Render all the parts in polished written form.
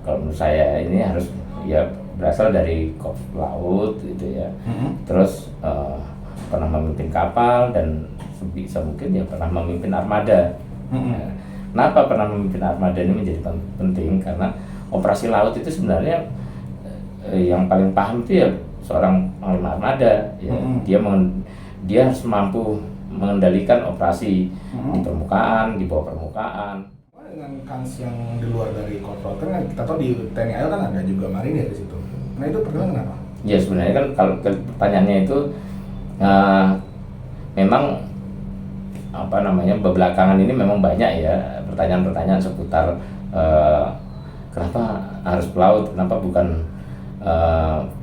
kalau menurut saya ini harus ya berasal dari korps laut gitu ya. Terus pernah memimpin kapal dan sebisa mungkin ya pernah memimpin armada. Ya, kenapa pernah memimpin armada ini menjadi penting? Karena operasi laut itu sebenarnya yang paling paham itu ya seorang panglima armada. Ya. Dia harus mampu mengendalikan operasi di permukaan, di bawah permukaan. Dengan kans yang di luar dari korps laut kan kita tahu di TNI AL kan ada juga marinir di situ. Nah itu pertanyaan kenapa? Ya sebenarnya kan kalau pertanyaannya itu memang apa namanya belakangan ini memang banyak ya pertanyaan-pertanyaan seputar kenapa harus pelaut, kenapa bukan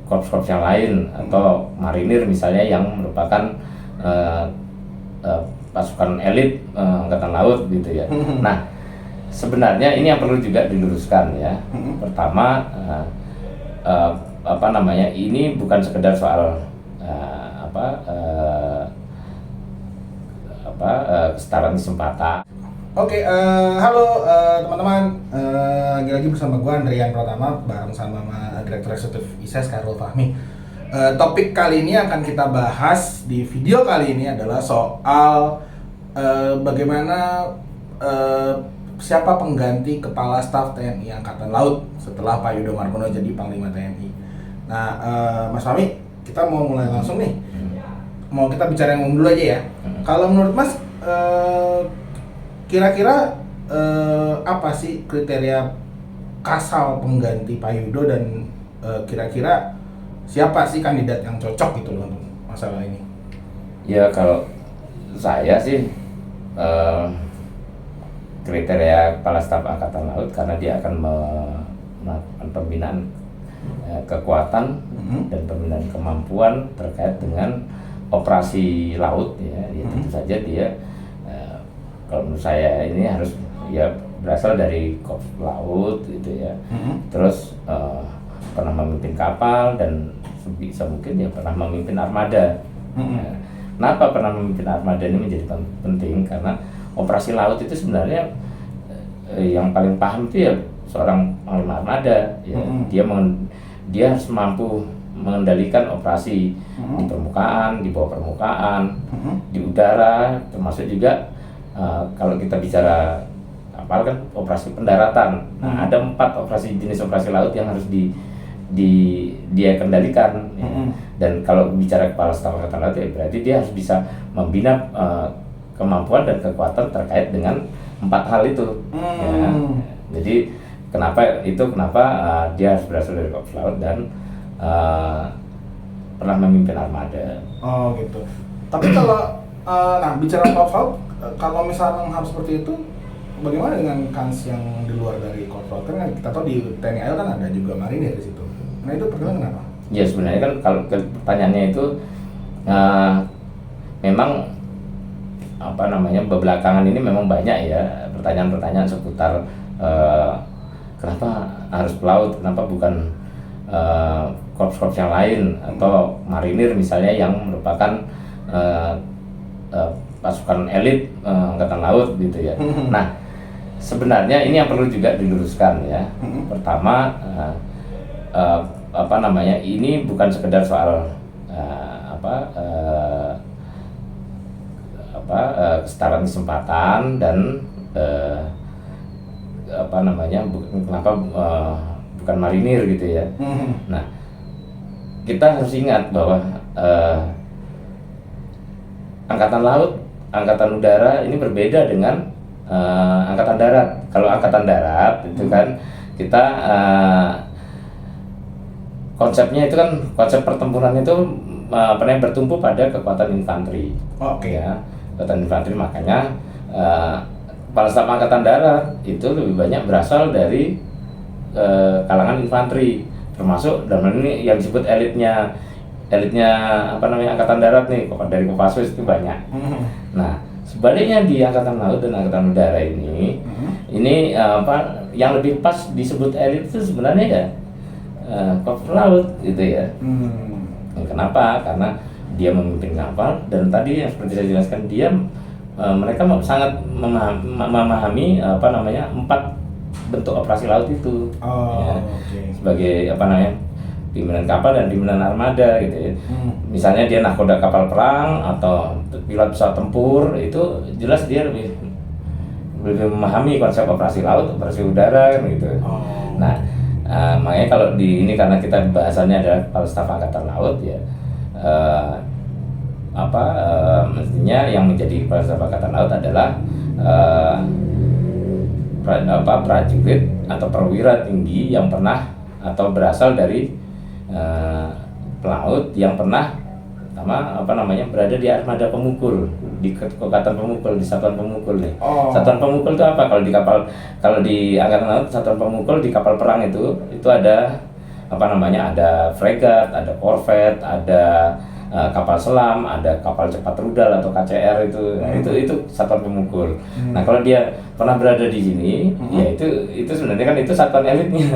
korps-korps yang lain atau marinir misalnya yang merupakan pasukan elit angkatan laut gitu ya. Nah sebenarnya ini yang perlu juga diluruskan ya. Pertama apa namanya ini bukan sekedar soal kesetaraan kesempatan. Oke, halo teman-teman, lagi-lagi bersama gue Andrian Pratama bareng sama Direktur Eksekutif ISES Khairul Fahmi. Topik kali ini akan kita bahas di video kali ini adalah soal bagaimana siapa pengganti Kepala Staf TNI Angkatan Laut setelah Pak Yudo Margono jadi Panglima TNI. Nah, Mas Fahmi, kita mau mulai langsung nih. Mau kita bicara yang umum dulu aja ya. Kalau menurut Mas, kira-kira apa sih kriteria kasal pengganti Pak Yudo dan kira-kira siapa sih kandidat yang cocok gitu loh untuk masalah ini? Ya kalau saya sih kriteria Kepala Staf Angkatan Laut karena dia akan melakukan pembinaan kekuatan dan pembinaan kemampuan terkait dengan operasi laut ya tentu saja dia kalau menurut saya ini harus ya berasal dari korps laut gitu ya. Terus pernah memimpin kapal dan sebisa mungkin ya pernah memimpin armada. Ya, kenapa pernah memimpin armada ini menjadi penting? Karena operasi laut itu sebenarnya yang paling paham itu ya seorang panglima armada. Ya. Dia harus mampu mengendalikan operasi di permukaan, di bawah permukaan, di udara, termasuk juga kalau kita bicara kapal kan operasi pendaratan. Nah, ada 4 jenis operasi laut yang harus dia kendalikan. Ya. Dan kalau bicara Kepala Staf Angkatan Laut ya berarti dia harus bisa membina kemampuan dan kekuatan terkait dengan 4 hal itu. Ya. Jadi kenapa dia harus berasal dari korps laut dan pernah memimpin armada. Oh gitu. Tapi kalau bicara korps laut, kalau misalnya harus seperti itu, bagaimana dengan kans yang di luar dari korps laut? Kan kita tahu di TNI AL kan ada juga marinir di situ. Nah itu pertanyaan kenapa? Ya sebenarnya kan kalau pertanyaannya itu memang apa namanya belakangan ini memang banyak ya pertanyaan-pertanyaan seputar kenapa harus pelaut, kenapa bukan korps-korps yang lain atau marinir misalnya yang merupakan pasukan elit angkatan laut gitu ya. Nah sebenarnya ini yang perlu juga diluruskan ya. Pertama apa namanya ini bukan sekedar soal kesetaraan kesempatan dan kenapa bukan marinir gitu ya. Nah kita harus ingat bahwa angkatan laut, angkatan udara ini berbeda dengan angkatan darat. Kalau angkatan darat itu kan kita konsepnya itu kan konsep pertempuran itu bertumpu pada kekuatan infanteri. Oke. Ya, kekuatan infanteri makanya Kepala Staf Angkatan Darat itu lebih banyak berasal dari kalangan infanteri, termasuk dalam ini yang disebut elitnya Angkatan Darat nih, dari Kopassus itu banyak. Nah sebaliknya di Angkatan Laut dan Angkatan Udara ini yang lebih pas disebut elit itu sebenarnya ya korps laut gitu ya. Kenapa? Karena dia memimpin kapal dan tadi yang seperti saya jelaskan mereka sangat memahami 4 bentuk operasi laut itu. Ya. Oke. Sebagai pimpinan kapal dan pimpinan armada gitu ya. Misalnya dia nahkoda kapal perang atau pilot pesawat tempur, itu jelas dia lebih memahami konsep operasi laut, operasi udara kan gitu. Nah, makanya kalau di ini karena kita bahasannya adalah Kepala Staf Angkatan Laut ya, mestinya yang menjadi Kepala Staf Angkatan Laut adalah prajurit atau perwira tinggi yang pernah atau berasal dari pelaut yang pernah berada di armada pemukul, di kekuatan pemukul, di satuan pemukul nih. Satuan pemukul itu apa? Kalau di angkatan laut, satuan pemukul di kapal perang itu ada ada fregat, ada korvet, ada kapal selam, ada kapal cepat rudal atau KCR itu. Nah, itu satuan pemukul. Nah, kalau dia pernah berada di sini, ya itu sebenarnya kan itu satuan elitnya.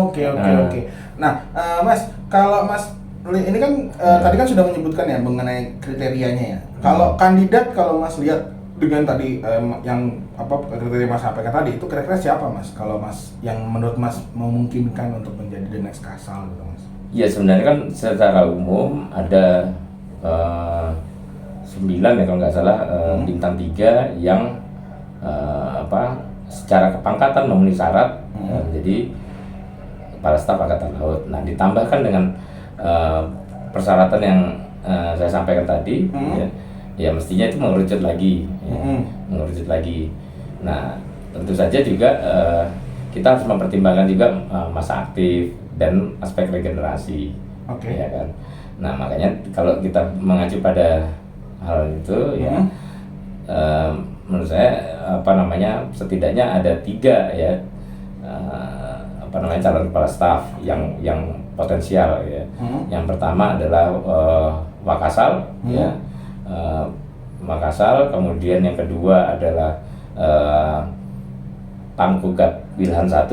Oke. Nah, Mas, kalau Mas ini kan tadi kan sudah menyebutkan ya mengenai kriterianya ya. Kalau kandidat, kalau Mas lihat dengan tadi yang kriteria Mas sampaikan tadi, itu kira-kira siapa Mas? Kalau Mas yang menurut Mas memungkinkan untuk menjadi the next Kasal gitu Mas? Ya sebenarnya kan secara umum ada 9 ya kalau nggak salah bintang 3 yang secara kepangkatan memenuhi syarat jadi Kepala Staf Angkatan Laut. Nah, ditambahkan dengan persyaratan yang saya sampaikan tadi, ya mestinya itu mengerucut lagi, mengerucut lagi. Nah, tentu saja juga kita harus mempertimbangkan juga masa aktif dan aspek regenerasi, ya kan. Nah, makanya kalau kita mengacu pada hal itu, ya menurut saya setidaknya ada 3 ya. Calon kepala staf yang potensial ya. Yang pertama adalah Wakasal ya. Wakasal, kemudian yang kedua adalah Pangkugat Wilhan 1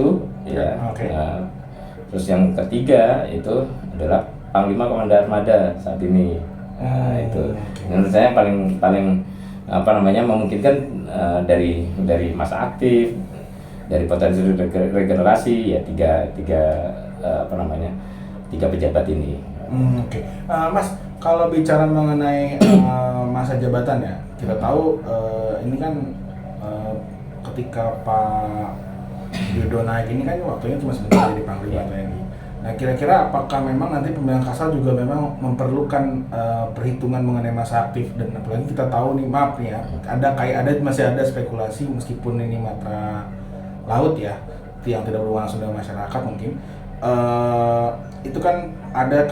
ya. Terus yang ketiga itu adalah Panglima Komando Armada saat ini. Nah, itu menurut saya paling memungkinkan dari masa aktif, dari potensi regenerasi ya tiga pejabat ini. Mas, kalau bicara mengenai masa jabatan ya, kita tahu ini kan ketika Pak Yudo naik ini kan waktunya cuma sebentar jadi Panglima TNI. Nah, kira-kira apakah memang nanti pemilihan Kasal juga memang memerlukan perhitungan mengenai masa aktif, dan apalagi kita tahu nih, maaf nih ya, masih ada spekulasi meskipun ini matra laut ya, yang tidak berhubungan langsung dengan masyarakat mungkin, itu kan ada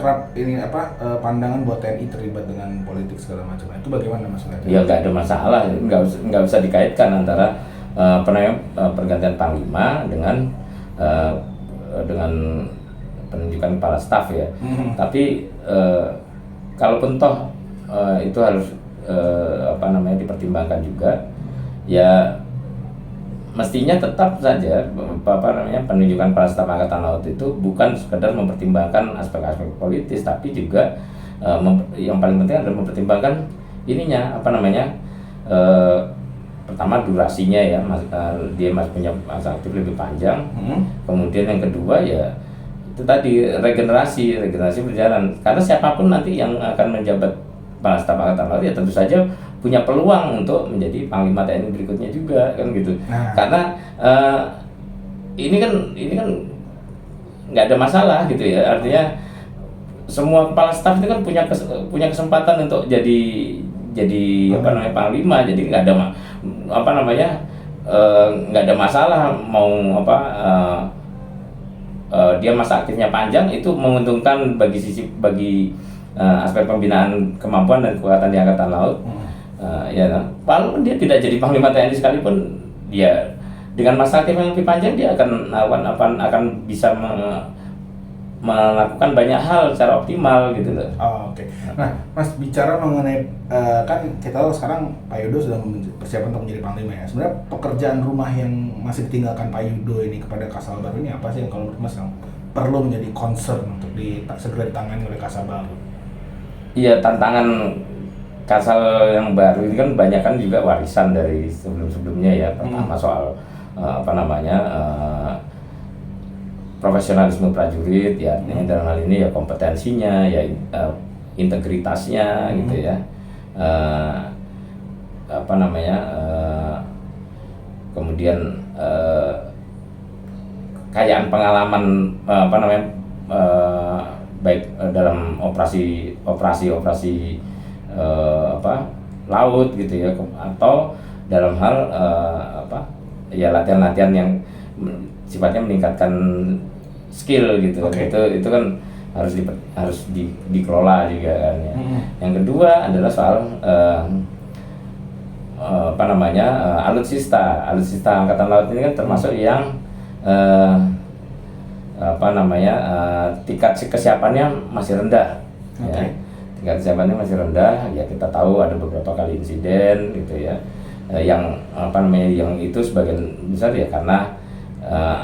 pandangan buat TNI terlibat dengan politik segala macam. Itu bagaimana Mas? Ya nggak ada masalah, nggak usah dikaitkan antara pergantian Panglima dengan penunjukan kepala staf ya. Tapi kalaupun toh itu harus dipertimbangkan juga, ya mestinya tetap saja penunjukan kepala staf Angkatan Laut itu bukan sekedar mempertimbangkan aspek-aspek politis, tapi juga yang paling penting adalah mempertimbangkan pertama durasinya ya, dia masih punya masa aktif lebih panjang. Kemudian yang kedua ya itu tadi regenerasi berjalan, karena siapapun nanti yang akan menjabat Kepala Staf Angkatan Laut ya tentu saja punya peluang untuk menjadi Panglima TNI berikutnya juga kan gitu. Karena ini kan nggak ada masalah gitu ya, artinya semua kepala staf itu kan punya kesempatan untuk jadi Panglima, jadi nggak ada nggak ada masalah mau dia masa aktifnya panjang, itu menguntungkan bagi aspek pembinaan kemampuan dan kekuatan di Angkatan Laut. Walaupun dia tidak jadi Panglima TNI sekalipun, dia dengan masa aktif yang lebih panjang dia akan bisa melakukan banyak hal secara optimal gitu loh. Oke. Nah, Mas, bicara mengenai kan kita tahu sekarang Pak Yudo sudah persiapan untuk menjadi Panglima ya. Sebenarnya pekerjaan rumah yang masih ditinggalkan Pak Yudo ini kepada Kasal baru ini apa sih yang kalau menurut Mas yang perlu menjadi concern untuk segera ditangani oleh Kasal baru? Iya, tantangan Kasal yang baru ini kan banyak kan juga warisan dari sebelum-sebelumnya ya. Pertama soal profesionalisme prajurit ya, dalam hal ini ya kompetensinya ya, integritasnya gitu ya, kemudian kekayaan pengalaman baik dalam operasi laut gitu ya, atau dalam hal ya latihan-latihan yang sifatnya meningkatkan skill gitu. Itu kan harus dikelola juga kan ya. Yang kedua adalah soal alutsista angkatan laut ini kan termasuk yang tingkat kesiapannya masih rendah. Ya. Tingkat kesiapannya masih rendah ya, kita tahu ada beberapa kali insiden gitu ya, yang itu sebagian besar ya karena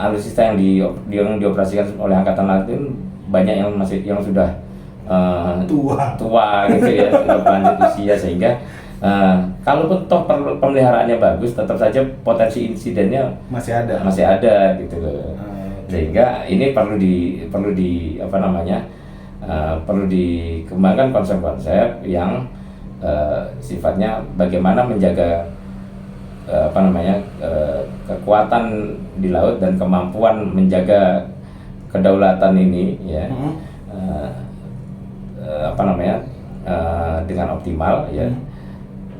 alutsista yang dioperasikan oleh angkatan laut itu banyak yang sudah tua gitu ya, sudah lanjut usia, sehingga kalaupun toh pemeliharaannya bagus, tetap saja potensi insidennya masih ada gitu loh. Sehingga ini perlu dikembangkan konsep-konsep yang sifatnya bagaimana menjaga kekuatan di laut dan kemampuan menjaga kedaulatan ini ya, dengan optimal ya,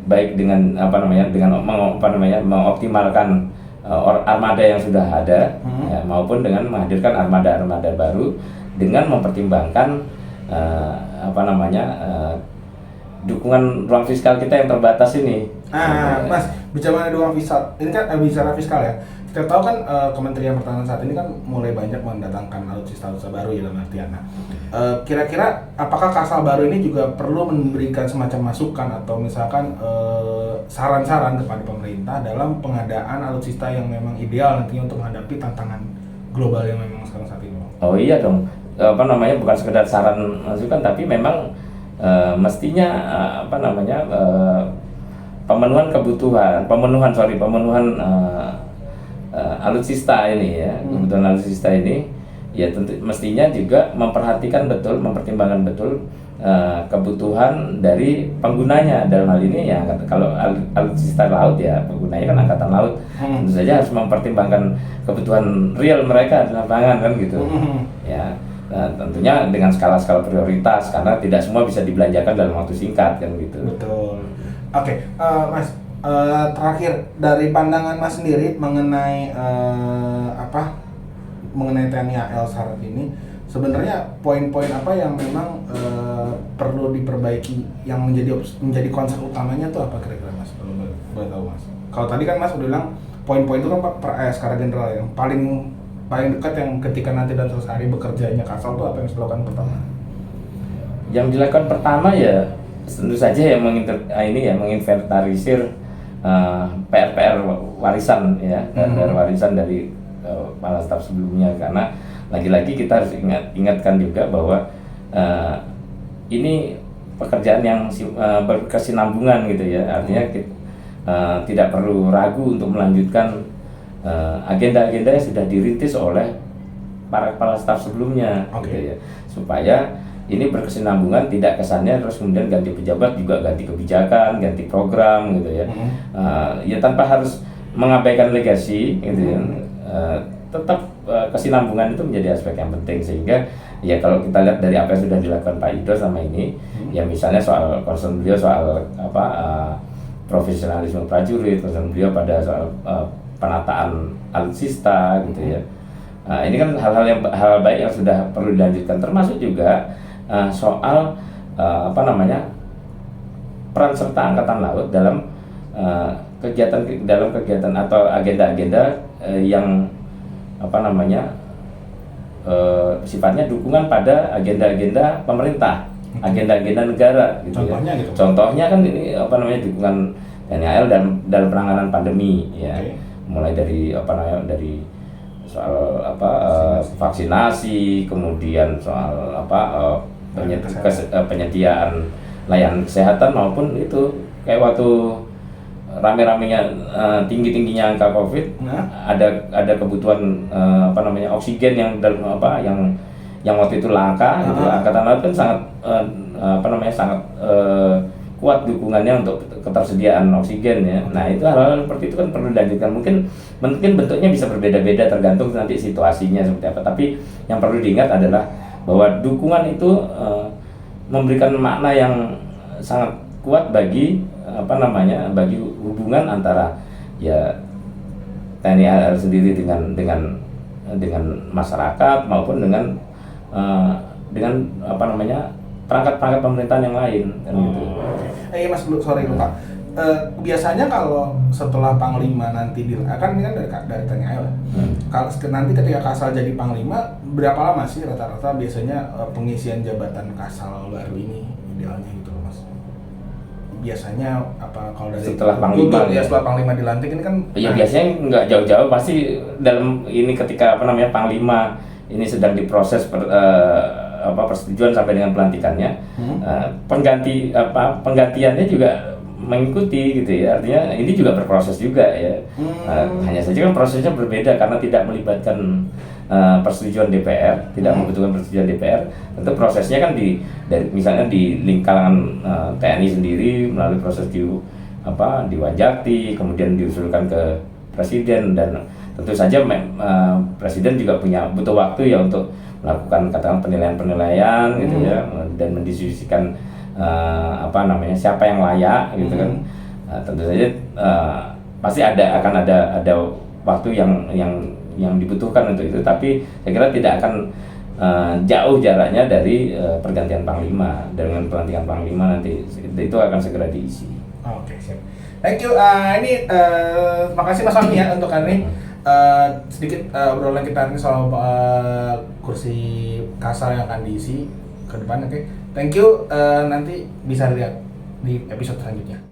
baik dengan mengoptimalkan armada yang sudah ada ya, maupun dengan menghadirkan armada baru dengan mempertimbangkan dukungan ruang fiskal kita yang terbatas ini. Mas, bicara ruang fiskal, ini kan bicara fiskal ya. Kita tahu kan Kementerian Pertahanan saat ini kan mulai banyak mendatangkan alutsista baru ya, dalam artian. Kira-kira apakah Kasal baru ini juga perlu memberikan semacam masukan atau misalkan saran-saran kepada pemerintah dalam pengadaan alutsista yang memang ideal nantinya untuk menghadapi tantangan global yang memang sekarang saat ini? Oh iya dong, bukan sekedar saran masukan, tapi memang mestinya pemenuhan alutsista ini ya, kebutuhan alutsista ini ya tentu mestinya juga mempertimbangkan betul kebutuhan dari penggunanya. Dalam hal ini ya, kalau alutsista laut ya penggunanya kan angkatan laut, tentu saja harus mempertimbangkan kebutuhan real mereka di lapangan kan gitu ya. Nah, tentunya dengan skala-skala prioritas, karena tidak semua bisa dibelanjakan dalam waktu singkat kan gitu. Betul. Oke, Mas, terakhir dari pandangan Mas sendiri mengenai mengenai TNI AL saat ini, sebenarnya poin-poin apa yang memang perlu diperbaiki, yang menjadi concern utamanya tuh apa kira-kira, Mas? Kalau boleh tahu, Mas. Kalau tadi kan Mas udah bilang poin-poin itu kan skala general yang paling dekat, yang ketika nanti dan terus hari bekerjanya Kasal itu apa yang dilakukan pertama? Yang dilakukan pertama ya tentu saja yang menginventarisir PR warisan ya, PR warisan dari kepala staf sebelumnya, karena lagi-lagi kita harus ingatkan juga bahwa ini pekerjaan yang berkesinambungan gitu ya, artinya kita tidak perlu ragu untuk melanjutkan agenda-agenda yang sudah dirintis oleh para kepala staf sebelumnya, gitu ya, supaya ini berkesinambungan, tidak kesannya terus kemudian ganti pejabat juga ganti kebijakan, ganti program gitu ya, ya tanpa harus mengabaikan legasi gitu ya. Tetap kesinambungan itu menjadi aspek yang penting, sehingga ya kalau kita lihat dari apa yang sudah dilakukan Pak Ido sama ini, ya misalnya soal concern beliau soal profesionalisme prajurit, concern beliau pada soal penataan alutsista gitu ya. Nah, ini kan hal baik yang sudah perlu dilanjutkan, termasuk juga soal peran serta angkatan laut dalam kegiatan atau agenda-agenda yang sifatnya dukungan pada agenda-agenda pemerintah, agenda-agenda negara gitu. Contohnya ya. Contohnya kan ini dukungan TNI AL dalam penanganan pandemi ya. Mulai dari soal vaksinasi, kemudian soal penyediaan layanan kesehatan, maupun itu kayak waktu rame-ramenya tinggi-tingginya angka COVID, ada kebutuhan oksigen yang waktu itu langka, gitu. Angkatan Laut kan sangat sangat kuat dukungannya untuk ketersediaan oksigen ya. Nah itu hal-hal seperti itu kan perlu dilanjutkan. Mungkin bentuknya bisa berbeda-beda tergantung nanti situasinya seperti apa. Tapi yang perlu diingat adalah bahwa dukungan itu memberikan makna yang sangat kuat bagi bagi hubungan antara ya TNI AL sendiri dengan masyarakat maupun dengan perangkat-perangkat pemerintahan yang lain kan gitu. Iya Mas, sorry lupa. Biasanya kalau setelah Panglima nanti ini kan dari TNI AL. Kalau nanti ketika Kasal jadi Panglima, berapa lama sih rata-rata biasanya pengisian jabatan Kasal baru ini idealnya gitu loh Mas? Biasanya apa kalau dari setelah Panglima setelah Panglima dilantik ini kan biasanya nggak jauh-jauh, pasti dalam ini ketika Panglima ini sedang diproses persetujuan sampai dengan pelantikannya, penggantiannya juga mengikuti gitu ya. Artinya ini juga berproses juga ya. Hanya saja kan prosesnya berbeda karena tidak melibatkan persetujuan DPR, tidak membutuhkan persetujuan DPR. Tentu prosesnya kan misalnya di lingkaran TNI sendiri melalui proses Wanjakti, kemudian diusulkan ke Presiden, dan tentu saja Presiden juga butuh waktu ya untuk melakukan penilaian-penilaian gitu ya, dan mendiskusikan siapa yang layak gitu kan. Tentu saja pasti akan ada waktu yang dibutuhkan untuk itu, tapi saya kira tidak akan jauh jaraknya dari pergantian Panglima. Dengan pelantikan Panglima nanti itu akan segera diisi. Oke, siap. Thank you. Makasih Mas Fahmi ya untuk hari ini. Sedikit obrolan kita ini soal kursi Kasal yang akan diisi ke depan. Oke. Thank you. Nanti bisa lihat di episode selanjutnya.